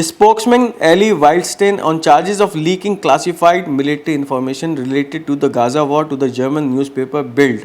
spokesman Eli Wildstein on charges of leaking classified military information related to the Gaza war to the German newspaper Bild।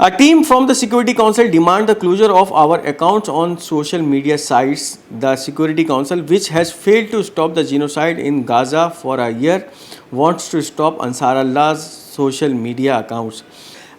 A team from the Security Council demand the closure of our accounts on social media sites. The Security Council, which has failed to stop the genocide in Gaza for a year, wants to stop Ansar Allah's social media accounts.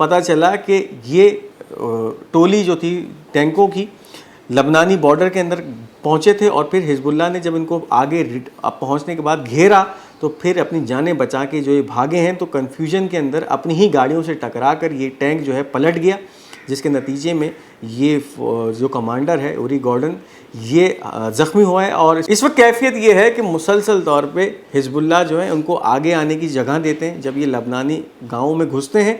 پتہ چلا کہ یہ ٹولی جو تھی ٹینکوں کی لبنانی border کے اندر پہنچے تھے، اور پھر حزب اللہ نے جب ان کو آگے پہنچنے کے بعد گھیرا تو پھر اپنی جانیں بچا کے جو یہ بھاگے ہیں، تو کنفیوژن کے اندر اپنی ہی گاڑیوں سے ٹکرا کر یہ ٹینک جو ہے پلٹ گیا، جس کے نتیجے میں یہ جو کمانڈر ہے اوری گورڈن یہ زخمی ہوا ہے۔ اور اس وقت کیفیت یہ ہے کہ مسلسل طور پہ حزب اللہ جو ہے ان کو آگے آنے کی جگہ دیتے ہیں، جب یہ لبنانی گاؤں میں گھستے ہیں،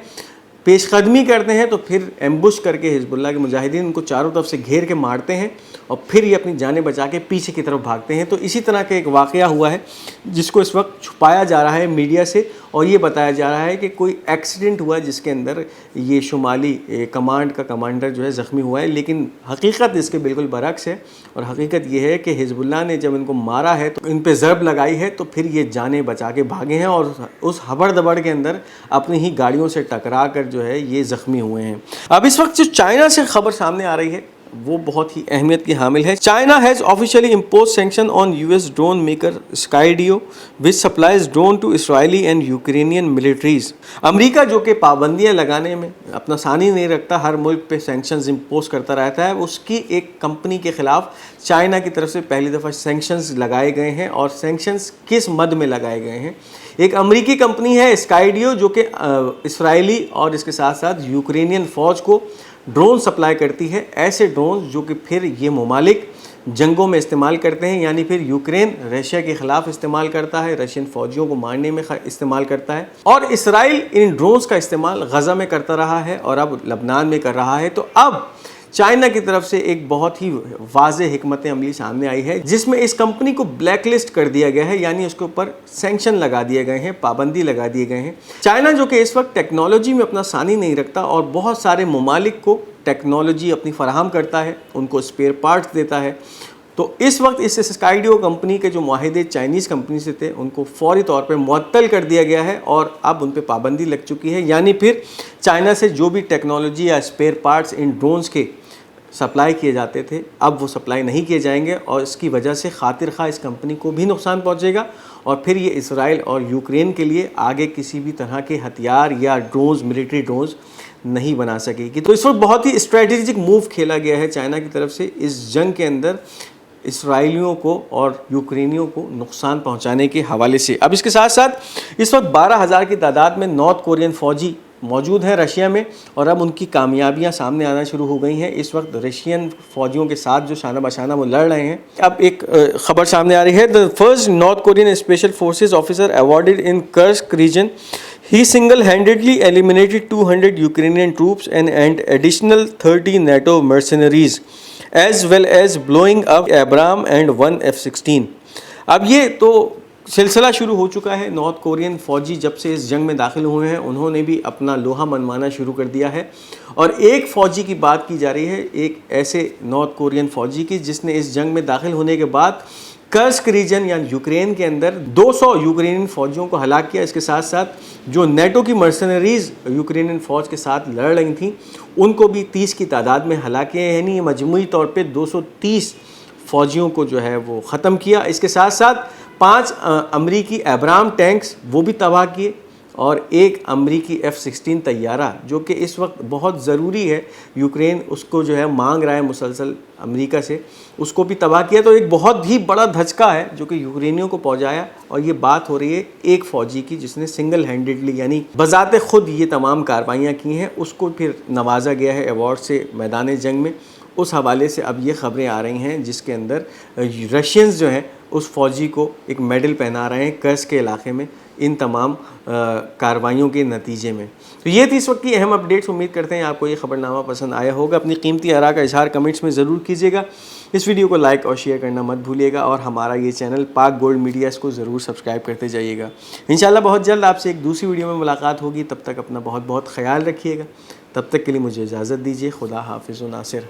پیش قدمی کرتے ہیں، تو پھر ایمبوش کر کے حزب اللہ کے مجاہدین ان کو چاروں طرف سے گھیر کے مارتے ہیں، اور پھر یہ اپنی جانیں بچا کے پیچھے کی طرف بھاگتے ہیں۔ تو اسی طرح کا ایک واقعہ ہوا ہے جس کو اس وقت چھپایا جا رہا ہے میڈیا سے، اور یہ بتایا جا رہا ہے کہ کوئی ایکسیڈنٹ ہوا جس کے اندر یہ شمالی کمانڈ کا کمانڈر جو ہے زخمی ہوا ہے، لیکن حقیقت اس کے بالکل برعکس ہے، اور حقیقت یہ ہے کہ حزب اللہ نے جب ان کو مارا ہے تو ان پہ ضرب لگائی ہے، تو پھر یہ جانیں بچا کے بھاگے ہیں، اور اس ہبڑ دبڑ کے اندر اپنی ہی گاڑیوں سے ٹکرا کر جو ہے یہ زخمی ہوئے ہیں۔ اب اس وقت جو چائنا سے خبر سامنے آ رہی ہے وہ بہت ہی اہمیت کی حامل ہے۔ China has officially impose sanction on US drone maker Skydio which supplies drone to Israeli and Ukrainian militaries. امریکہ جو کہ پابندیاں لگانے میں اپنا ثانی نہیں رکھتا، ہر ملک پہ سینکشنز امپوز کرتا رہتا ہے، اس کی ایک کمپنی کے خلاف چائنا کی طرف سے پہلی دفعہ سینکشنز لگائے گئے ہیں، اور سینکشنز کس مد میں لگائے گئے ہیں؟ ایک امریکی کمپنی ہے اسکائیڈیو جو کہ اسرائیلی اور اس کے ساتھ ساتھ یوکرینین فوج کو ڈرون سپلائی کرتی ہے، ایسے ڈرونز جو کہ پھر یہ ممالک جنگوں میں استعمال کرتے ہیں، یعنی پھر یوکرین رشیا کے خلاف استعمال کرتا ہے، رشین فوجیوں کو مارنے میں استعمال کرتا ہے، اور اسرائیل ان ڈرونز کا استعمال غزہ میں کرتا رہا ہے اور اب لبنان میں کر رہا ہے۔ تو اب چائنا کی طرف سے ایک بہت ہی واضح حکمت عملی سامنے آئی ہے، جس میں اس کمپنی کو بلیک لسٹ کر دیا گیا ہے، یعنی اس کے اوپر سینکشن لگا دیے گئے ہیں، پابندی لگا دیے گئے ہیں۔ چائنا جو کہ اس وقت ٹیکنالوجی میں اپنا ثانی نہیں رکھتا اور بہت سارے ممالک کو ٹیکنالوجی اپنی فراہم کرتا ہے، ان کو اسپیئر پارٹس دیتا ہے، تو اس وقت اس اسکائیڈیو کمپنی کے جو معاہدے چائنیز کمپنی سے تھے ان کو فوری طور پہ معطل کر دیا گیا ہے، اور اب ان پہ پابندی لگ چکی ہے، یعنی پھر چائنا سے جو بھی ٹیکنالوجی یا اسپیئر پارٹس ان ڈرونز کے سپلائی کیے جاتے تھے اب وہ سپلائی نہیں کیے جائیں گے، اور اس کی وجہ سے خاطر خواہ اس کمپنی کو بھی نقصان پہنچے گا، اور پھر یہ اسرائیل اور یوکرین کے لیے آگے کسی بھی طرح کے ہتھیار یا ڈرونز، ملٹری ڈرونز نہیں بنا سکے گی۔ تو اس وقت بہت ہی اسٹریٹجک موو کھیلا گیا ہے چائنا کی طرف سے اس جنگ کے اندر اسرائیلیوں کو اور یوکرینیوں کو نقصان پہنچانے کے حوالے سے۔ اب اس کے ساتھ ساتھ اس وقت 12,000 کی تعداد میں نارتھ کورین فوجی موجود ہیں رشیا میں، اور اب ان کی کامیابیاں سامنے آنا شروع ہو گئی ہیں۔ اس وقت رشین فوجیوں کے ساتھ جو شانہ بشانہ وہ لڑ رہے ہیں۔ اب ایک خبر سامنے آ رہی ہے، the first North Korean Special Forces officer awarded in Kursk region. He single-handedly eliminated 200 Ukrainian troops and additional 30 NATO mercenaries, as well as blowing up Abrams and one F-16. اب یہ تو سلسلہ شروع ہو چکا ہے، نارتھ کورین فوجی جب سے اس جنگ میں داخل ہوئے ہیں انہوں نے بھی اپنا لوہا منوانا شروع کر دیا ہے، اور ایک فوجی کی بات کی جا رہی ہے، ایک ایسے نارتھ کورین فوجی کی جس نے اس جنگ میں داخل ہونے کے بعد کرسک ریجن یعنی یوکرین کے اندر 200 یوکرینین فوجیوں کو ہلاک کیا۔ اس کے ساتھ ساتھ جو نیٹو کی مرسنریز یوکرینین فوج کے ساتھ لڑ رہی تھیں ان کو بھی 30 کی تعداد میں ہلاک کیا، یعنی یہ مجموعی طور پہ 230 فوجیوں کو جو ہے وہ ختم کیا۔ اس کے ساتھ ساتھ 5 امریکی ایبرام ٹینکس وہ بھی تباہ کیے، اور ایک امریکی F-16 طیارہ جو کہ اس وقت بہت ضروری ہے، یوکرین اس کو جو ہے مانگ رہا ہے مسلسل امریکہ سے، اس کو بھی تباہ کیا۔ تو ایک بہت ہی بڑا دھچکا ہے جو کہ یوکرینیوں کو پہنچایا، اور یہ بات ہو رہی ہے ایک فوجی کی جس نے سنگل ہینڈڈلی یعنی بذات خود یہ تمام کارروائیاں کی ہیں، اس کو پھر نوازا گیا ہے ایوارڈ سے میدان جنگ میں۔ اس حوالے سے اب یہ خبریں آ رہی ہیں جس کے اندر رشینز جو ہیں اس فوجی کو ایک میڈل پہنا رہے ہیں کرس کے علاقے میں ان تمام کارروائیوں کے نتیجے میں۔ تو یہ تھی اس وقت کی اہم اپڈیٹس، امید کرتے ہیں آپ کو یہ خبر نامہ پسند آیا ہوگا۔ اپنی قیمتی آراء کا اظہار کمنٹس میں ضرور کیجیے گا، اس ویڈیو کو لائک اور شیئر کرنا مت بھولیے گا، اور ہمارا یہ چینل پاک گولڈ میڈیا اس کو ضرور سبسکرائب کرتے جائیے گا۔ انشاءاللہ بہت جلد آپ سے ایک دوسری ویڈیو میں ملاقات ہوگی، تب تک اپنا بہت بہت خیال رکھیے گا۔ تب تک کے لیے مجھے اجازت دیجیے، خدا حافظ و ناصر۔